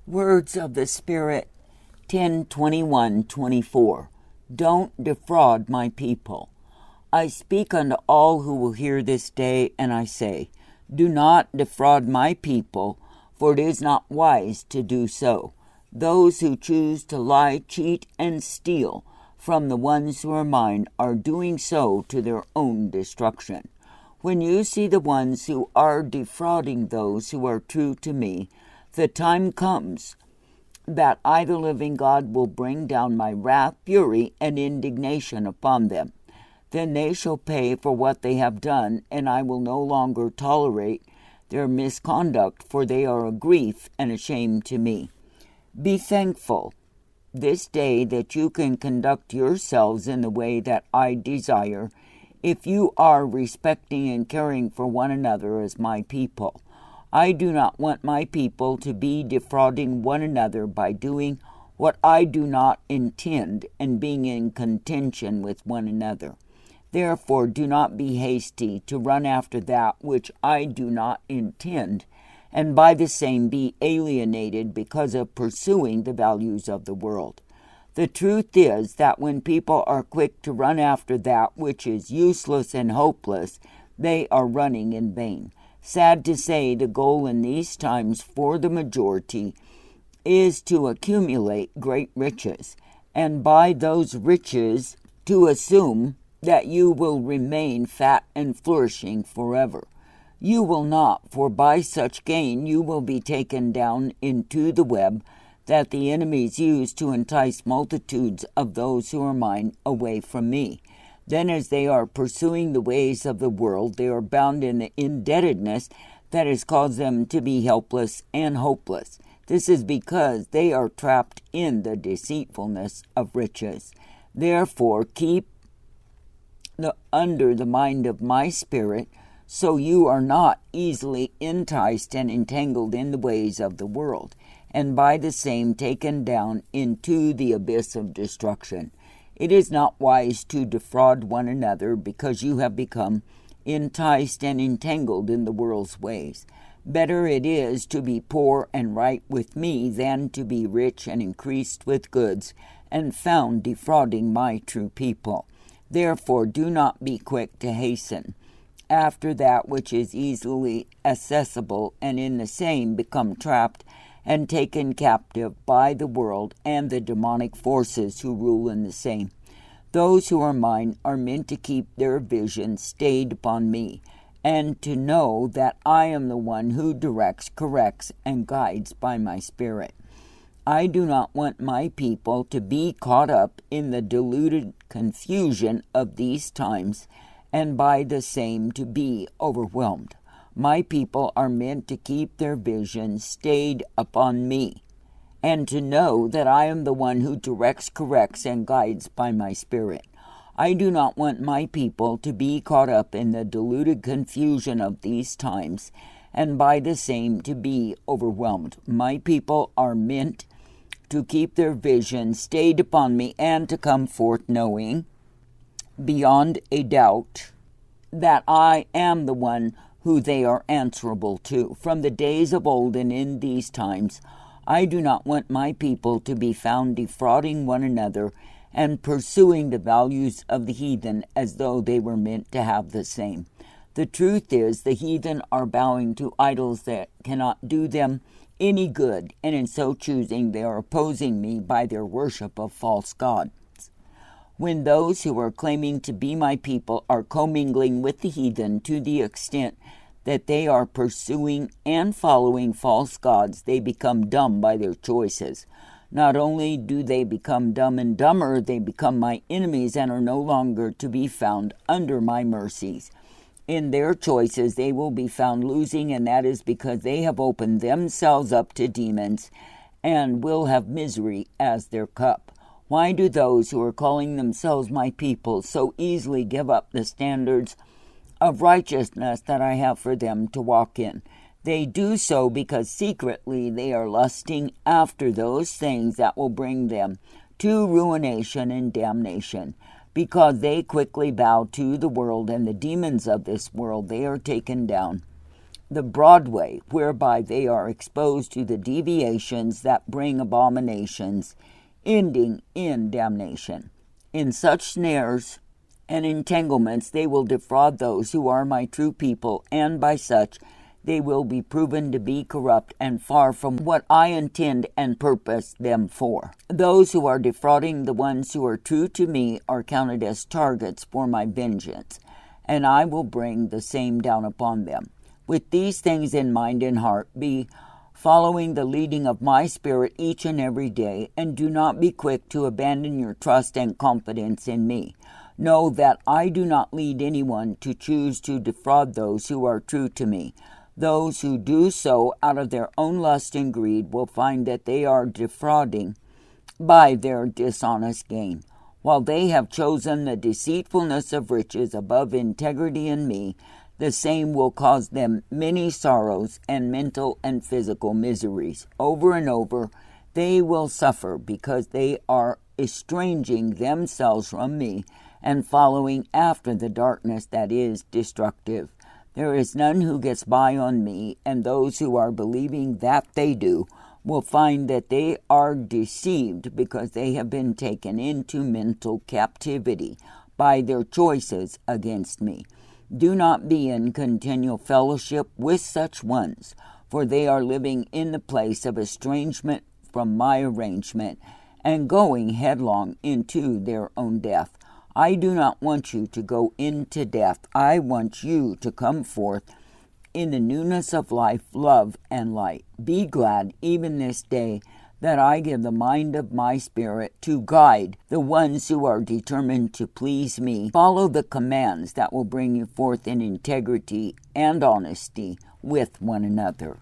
Words of the Spirit 10:21-24. Don't defraud my people. I speak unto all who will hear this day, and I say, do not defraud my people, for it is not wise to do so. Those who choose to lie, cheat, and steal from the ones who are mine are doing so to their own destruction. When you see the ones who are defrauding those who are true to me, the time comes that I, the living God, will bring down my wrath, fury, and indignation upon them. Then they shall pay for what they have done, and I will no longer tolerate their misconduct, for they are a grief and a shame to me. Be thankful this day that you can conduct yourselves in the way that I desire, if you are respecting and caring for one another as my people. I do not want my people to be defrauding one another by doing what I do not intend and being in contention with one another. Therefore, do not be hasty to run after that which I do not intend, and by the same be alienated because of pursuing the values of the world. The truth is that when people are quick to run after that which is useless and hopeless, they are running in vain. Sad to say, the goal in these times for the majority is to accumulate great riches, and by those riches to assume that you will remain fat and flourishing forever. You will not, for by such gain you will be taken down into the web that the enemies use to entice multitudes of those who are mine away from me. Then as they are pursuing the ways of the world, they are bound in the indebtedness that has caused them to be helpless and hopeless. This is because they are trapped in the deceitfulness of riches. Therefore, keep under the mind of my Spirit, so you are not easily enticed and entangled in the ways of the world, and by the same taken down into the abyss of destruction. It is not wise to defraud one another, because you have become enticed and entangled in the world's ways. Better it is to be poor and right with me than to be rich and increased with goods and found defrauding my true people. Therefore do not be quick to hasten after that which is easily accessible, and in the same become trapped and taken captive by the world and the demonic forces who rule in the same. Those who are mine are meant to keep their vision stayed upon me, and to know that I am the one who directs, corrects, and guides by my Spirit. I do not want my people to be caught up in the deluded confusion of these times, and by the same to be overwhelmed. My people are meant to keep their vision stayed upon me, and to know that I am the one who directs, corrects, and guides by my Spirit. I do not want my people to be caught up in the deluded confusion of these times, and by the same to be overwhelmed. My people are meant to keep their vision stayed upon me, and to come forth knowing beyond a doubt that I am the one who they are answerable to. From the days of old and in these times, I do not want my people to be found defrauding one another and pursuing the values of the heathen as though they were meant to have the same. The truth is, the heathen are bowing to idols that cannot do them any good, and in so choosing they are opposing me by their worship of false gods. When those who are claiming to be my people are commingling with the heathen to the extent that they are pursuing and following false gods, they become dumb by their choices. Not only do they become dumb and dumber, they become my enemies and are no longer to be found under my mercies. In their choices they will be found losing, and that is because they have opened themselves up to demons and will have misery as their cup. Why do those who are calling themselves my people so easily give up the standards of righteousness that I have for them to walk in? They do so because secretly they are lusting after those things that will bring them to ruination and damnation. Because they quickly bow to the world and the demons of this world, they are taken down the broad way, whereby they are exposed to the deviations that bring abominations, ending in damnation. In such snares and entanglements they will defraud those who are my true people, and by such they will be proven to be corrupt and far from what I intend and purpose them for. Those who are defrauding the ones who are true to me are counted as targets for my vengeance, and I will bring the same down upon them. With these things in mind and heart, be following the leading of my Spirit each and every day, and do not be quick to abandon your trust and confidence in me. Know that I do not lead anyone to choose to defraud those who are true to me. Those who do so out of their own lust and greed will find that they are defrauding by their dishonest gain. While they have chosen the deceitfulness of riches above integrity in me, the same will cause them many sorrows and mental and physical miseries. Over and over they will suffer because they are estranging themselves from me and following after the darkness that is destructive. There is none who gets by on me, and those who are believing that they do will find that they are deceived because they have been taken into mental captivity by their choices against me. Do not be in continual fellowship with such ones, for they are living in the place of estrangement from my arrangement and going headlong into their own death. I do not want you to go into death. I want you to come forth in the newness of life, love, and light. Be glad even this day that I give the mind of my Spirit to guide the ones who are determined to please me. Follow the commands that will bring you forth in integrity and honesty with one another.